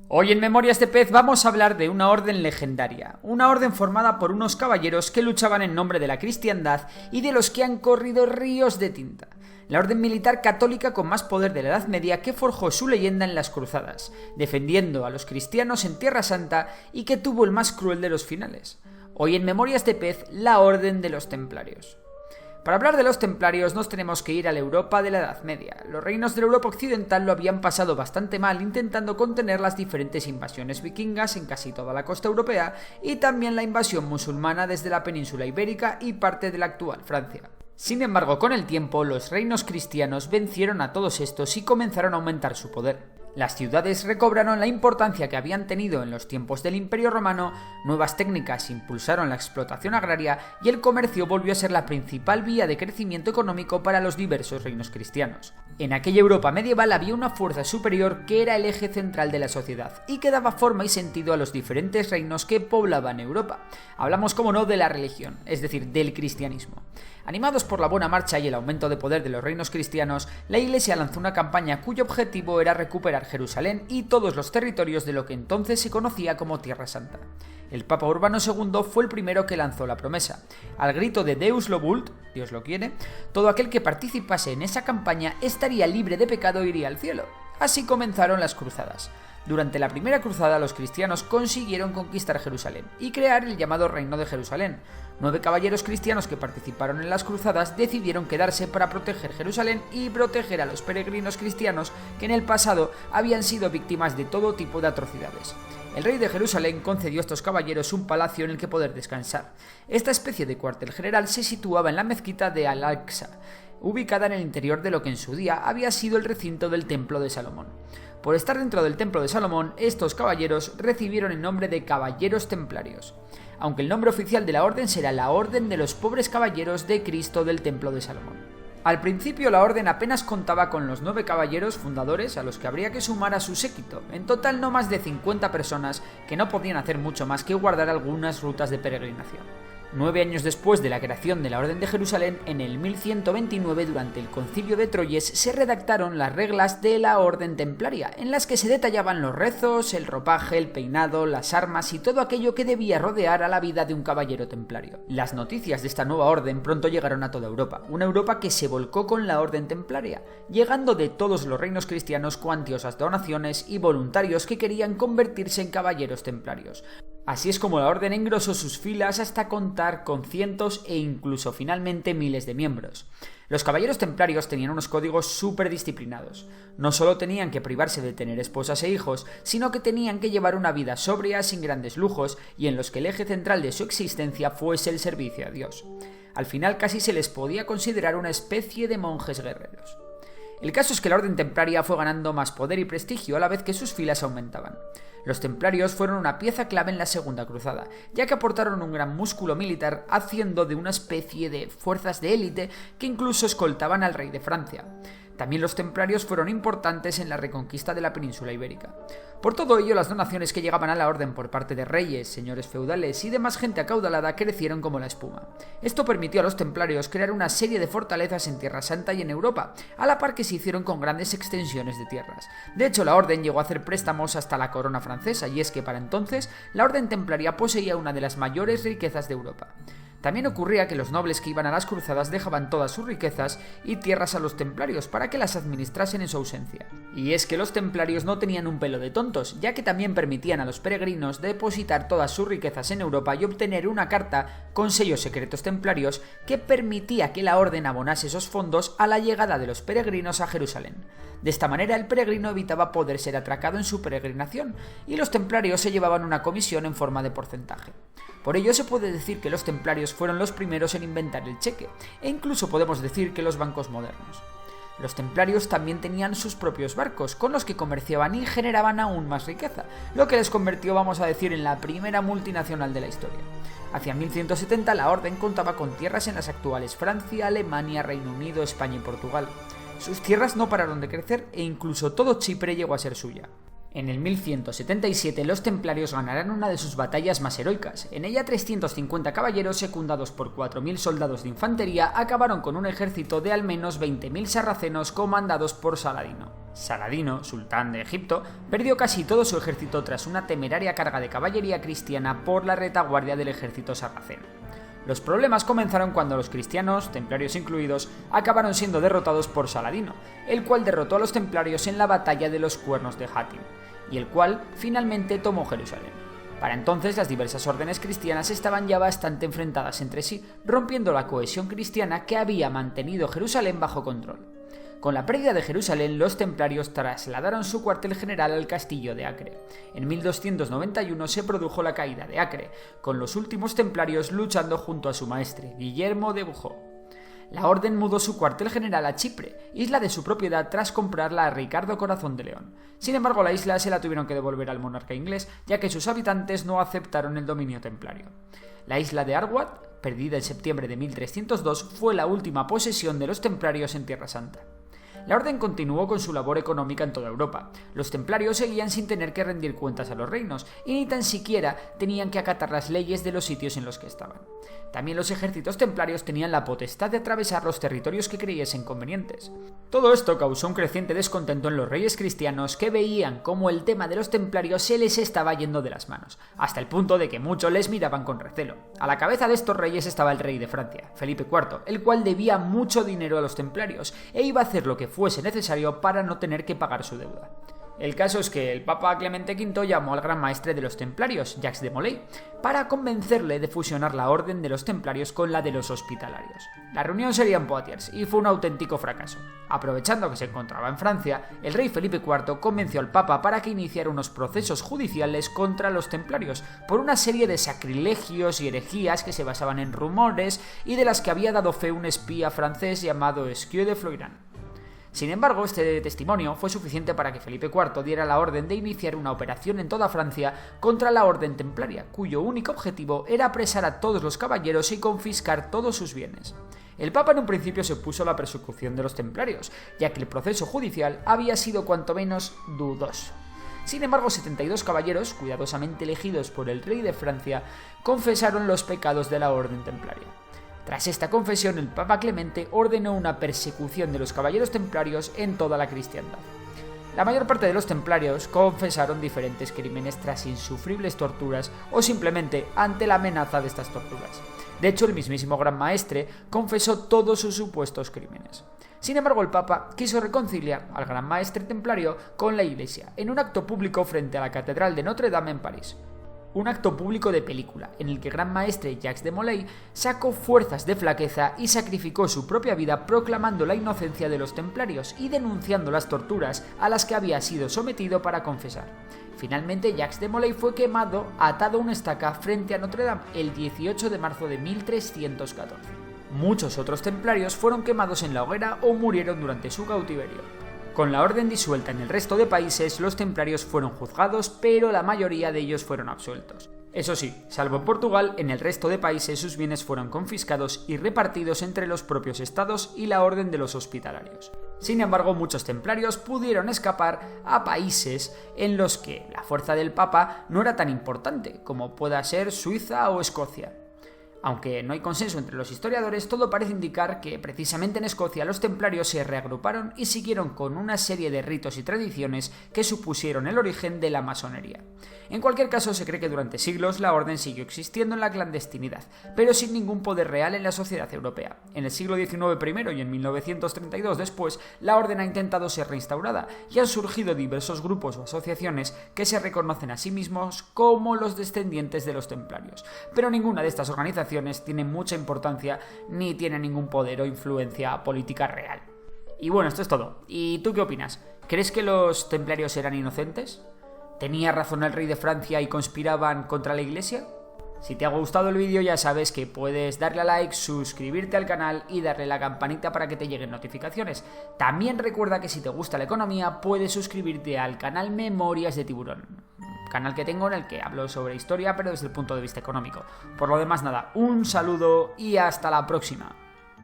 Hoy en Memorias de Pez vamos a hablar de una orden legendaria, una orden formada por unos caballeros que luchaban en nombre de la cristiandad y de los que han corrido ríos de tinta. La orden militar católica con más poder de la Edad Media que forjó su leyenda en las cruzadas, defendiendo a los cristianos en Tierra Santa y que tuvo el más cruel de los finales. Hoy en Memorias de Pez, la Orden de los Templarios. Para hablar de los templarios nos tenemos que ir a la Europa de la Edad Media. Los reinos de la Europa occidental lo habían pasado bastante mal intentando contener las diferentes invasiones vikingas en casi toda la costa europea y también la invasión musulmana desde la península ibérica y parte de la actual Francia. Sin embargo, con el tiempo, los reinos cristianos vencieron a todos estos y comenzaron a aumentar su poder. Las ciudades recobraron la importancia que habían tenido en los tiempos del Imperio Romano, nuevas técnicas impulsaron la explotación agraria y el comercio volvió a ser la principal vía de crecimiento económico para los diversos reinos cristianos. En aquella Europa medieval había una fuerza superior que era el eje central de la sociedad y que daba forma y sentido a los diferentes reinos que poblaban Europa. Hablamos, como no, de la religión, es decir, del cristianismo. Animados por la buena marcha y el aumento de poder de los reinos cristianos, la Iglesia lanzó una campaña cuyo objetivo era recuperar Jerusalén y todos los territorios de lo que entonces se conocía como Tierra Santa. El Papa Urbano II fue el primero que lanzó la promesa. Al grito de Deus lo vult, Dios lo quiere, todo aquel que participase en esa campaña estaría libre de pecado e iría al cielo. Así comenzaron las cruzadas. Durante la primera cruzada los cristianos consiguieron conquistar Jerusalén y crear el llamado Reino de Jerusalén. 9 caballeros cristianos que participaron en las cruzadas decidieron quedarse para proteger Jerusalén y proteger a los peregrinos cristianos que en el pasado habían sido víctimas de todo tipo de atrocidades. El rey de Jerusalén concedió a estos caballeros un palacio en el que poder descansar. Esta especie de cuartel general se situaba en la mezquita de Al-Aqsa, ubicada en el interior de lo que en su día había sido el recinto del Templo de Salomón. Por estar dentro del Templo de Salomón, estos caballeros recibieron el nombre de Caballeros Templarios, aunque el nombre oficial de la orden será la Orden de los Pobres Caballeros de Cristo del Templo de Salomón. Al principio la orden apenas contaba con los 9 caballeros fundadores a los que habría que sumar a su séquito, en total no más de 50 personas que no podían hacer mucho más que guardar algunas rutas de peregrinación. 9 años después de la creación de la Orden de Jerusalén, en el 1129, durante el Concilio de Troyes, se redactaron las reglas de la Orden Templaria, en las que se detallaban los rezos, el ropaje, el peinado, las armas y todo aquello que debía rodear a la vida de un caballero templario. Las noticias de esta nueva orden pronto llegaron a toda Europa, una Europa que se volcó con la Orden Templaria, llegando de todos los reinos cristianos cuantiosas donaciones y voluntarios que querían convertirse en caballeros templarios. Así es como la orden engrosó sus filas hasta contar con cientos e incluso finalmente miles de miembros. Los caballeros templarios tenían unos códigos súper disciplinados. No solo tenían que privarse de tener esposas e hijos, sino que tenían que llevar una vida sobria, sin grandes lujos, y en los que el eje central de su existencia fuese el servicio a Dios. Al final casi se les podía considerar una especie de monjes guerreros. El caso es que la orden templaria fue ganando más poder y prestigio a la vez que sus filas aumentaban. Los templarios fueron una pieza clave en la Segunda Cruzada, ya que aportaron un gran músculo militar haciendo de una especie de fuerzas de élite que incluso escoltaban al rey de Francia. También los templarios fueron importantes en la reconquista de la península ibérica. Por todo ello, las donaciones que llegaban a la orden por parte de reyes, señores feudales y demás gente acaudalada crecieron como la espuma. Esto permitió a los templarios crear una serie de fortalezas en Tierra Santa y en Europa, a la par que se hicieron con grandes extensiones de tierras. De hecho, la orden llegó a hacer préstamos hasta la corona francesa, y es que para entonces la orden templaria poseía una de las mayores riquezas de Europa. También ocurría que los nobles que iban a las cruzadas dejaban todas sus riquezas y tierras a los templarios para que las administrasen en su ausencia. Y es que los templarios no tenían un pelo de tontos, ya que también permitían a los peregrinos depositar todas sus riquezas en Europa y obtener una carta con sellos secretos templarios que permitía que la orden abonase esos fondos a la llegada de los peregrinos a Jerusalén. De esta manera el peregrino evitaba poder ser atracado en su peregrinación, y los templarios se llevaban una comisión en forma de porcentaje. Por ello se puede decir que los templarios fueron los primeros en inventar el cheque, e incluso podemos decir que los bancos modernos. Los templarios también tenían sus propios barcos, con los que comerciaban y generaban aún más riqueza, lo que les convirtió, vamos a decir, en la primera multinacional de la historia. Hacia 1170 la orden contaba con tierras en las actuales Francia, Alemania, Reino Unido, España y Portugal. Sus tierras no pararon de crecer e incluso todo Chipre llegó a ser suya. En el 1177 los templarios ganarán una de sus batallas más heroicas. En ella 350 caballeros secundados por 4.000 soldados de infantería acabaron con un ejército de al menos 20.000 sarracenos comandados por Saladino. Saladino, sultán de Egipto, perdió casi todo su ejército tras una temeraria carga de caballería cristiana por la retaguardia del ejército sarraceno. Los problemas comenzaron cuando los cristianos, templarios incluidos, acabaron siendo derrotados por Saladino, el cual derrotó a los templarios en la batalla de los Cuernos de Hattin, y el cual finalmente tomó Jerusalén. Para entonces las diversas órdenes cristianas estaban ya bastante enfrentadas entre sí, rompiendo la cohesión cristiana que había mantenido Jerusalén bajo control. Con la pérdida de Jerusalén, los templarios trasladaron su cuartel general al castillo de Acre. En 1291 se produjo la caída de Acre, con los últimos templarios luchando junto a su maestre, Guillermo de Bugeaud. La orden mudó su cuartel general a Chipre, isla de su propiedad, tras comprarla a Ricardo Corazón de León. Sin embargo, la isla se la tuvieron que devolver al monarca inglés, ya que sus habitantes no aceptaron el dominio templario. La isla de Arwat, perdida en septiembre de 1302, fue la última posesión de los templarios en Tierra Santa. La orden continuó con su labor económica en toda Europa. Los templarios seguían sin tener que rendir cuentas a los reinos, y ni tan siquiera tenían que acatar las leyes de los sitios en los que estaban. También los ejércitos templarios tenían la potestad de atravesar los territorios que creyesen convenientes. Todo esto causó un creciente descontento en los reyes cristianos, que veían cómo el tema de los templarios se les estaba yendo de las manos, hasta el punto de que muchos les miraban con recelo. A la cabeza de estos reyes estaba el rey de Francia, Felipe IV, el cual debía mucho dinero a los templarios e iba a hacer lo que fuese necesario para no tener que pagar su deuda. El caso es que el Papa Clemente V llamó al gran maestre de los templarios, Jacques de Molay, para convencerle de fusionar la orden de los templarios con la de los hospitalarios. La reunión sería en Poitiers y fue un auténtico fracaso. Aprovechando que se encontraba en Francia, el rey Felipe IV convenció al Papa para que iniciara unos procesos judiciales contra los templarios por una serie de sacrilegios y herejías que se basaban en rumores y de las que había dado fe un espía francés llamado Esquieu de Floirán. Sin embargo, este testimonio fue suficiente para que Felipe IV diera la orden de iniciar una operación en toda Francia contra la orden templaria, cuyo único objetivo era apresar a todos los caballeros y confiscar todos sus bienes. El Papa en un principio se opuso a la persecución de los templarios, ya que el proceso judicial había sido cuanto menos dudoso. Sin embargo, 72 caballeros, cuidadosamente elegidos por el rey de Francia, confesaron los pecados de la orden templaria. Tras esta confesión, el Papa Clemente ordenó una persecución de los caballeros templarios en toda la cristiandad. La mayor parte de los templarios confesaron diferentes crímenes tras insufribles torturas o simplemente ante la amenaza de estas torturas. De hecho, el mismísimo Gran Maestre confesó todos sus supuestos crímenes. Sin embargo, el Papa quiso reconciliar al Gran Maestre templario con la Iglesia en un acto público frente a la Catedral de Notre Dame en París. Un acto público de película, en el que Gran Maestre Jacques de Molay sacó fuerzas de flaqueza y sacrificó su propia vida proclamando la inocencia de los templarios y denunciando las torturas a las que había sido sometido para confesar. Finalmente, Jacques de Molay fue quemado atado a una estaca frente a Notre Dame el 18 de marzo de 1314. Muchos otros templarios fueron quemados en la hoguera o murieron durante su cautiverio. Con la orden disuelta en el resto de países, los templarios fueron juzgados, pero la mayoría de ellos fueron absueltos. Eso sí, salvo en Portugal, en el resto de países sus bienes fueron confiscados y repartidos entre los propios estados y la orden de los hospitalarios. Sin embargo, muchos templarios pudieron escapar a países en los que la fuerza del Papa no era tan importante, como pueda ser Suiza o Escocia. Aunque no hay consenso entre los historiadores, todo parece indicar que precisamente en Escocia los templarios se reagruparon y siguieron con una serie de ritos y tradiciones que supusieron el origen de la masonería. En cualquier caso, se cree que durante siglos la orden siguió existiendo en la clandestinidad, pero sin ningún poder real en la sociedad europea. En el siglo XIX primero y en 1932 después, la orden ha intentado ser reinstaurada y han surgido diversos grupos o asociaciones que se reconocen a sí mismos como los descendientes de los templarios, pero ninguna de estas organizaciones tiene mucha importancia ni tiene ningún poder o influencia política real. Y bueno, esto es todo. ¿Y tú qué opinas? ¿Crees que los templarios eran inocentes? ¿Tenía razón el rey de Francia y conspiraban contra la Iglesia? Si te ha gustado el vídeo ya sabes que puedes darle a like, suscribirte al canal y darle a la campanita para que te lleguen notificaciones. También recuerda que si te gusta la economía puedes suscribirte al canal Memorias de Tiburón, canal que tengo en el que hablo sobre historia pero desde el punto de vista económico. Por lo demás nada, un saludo y hasta la próxima.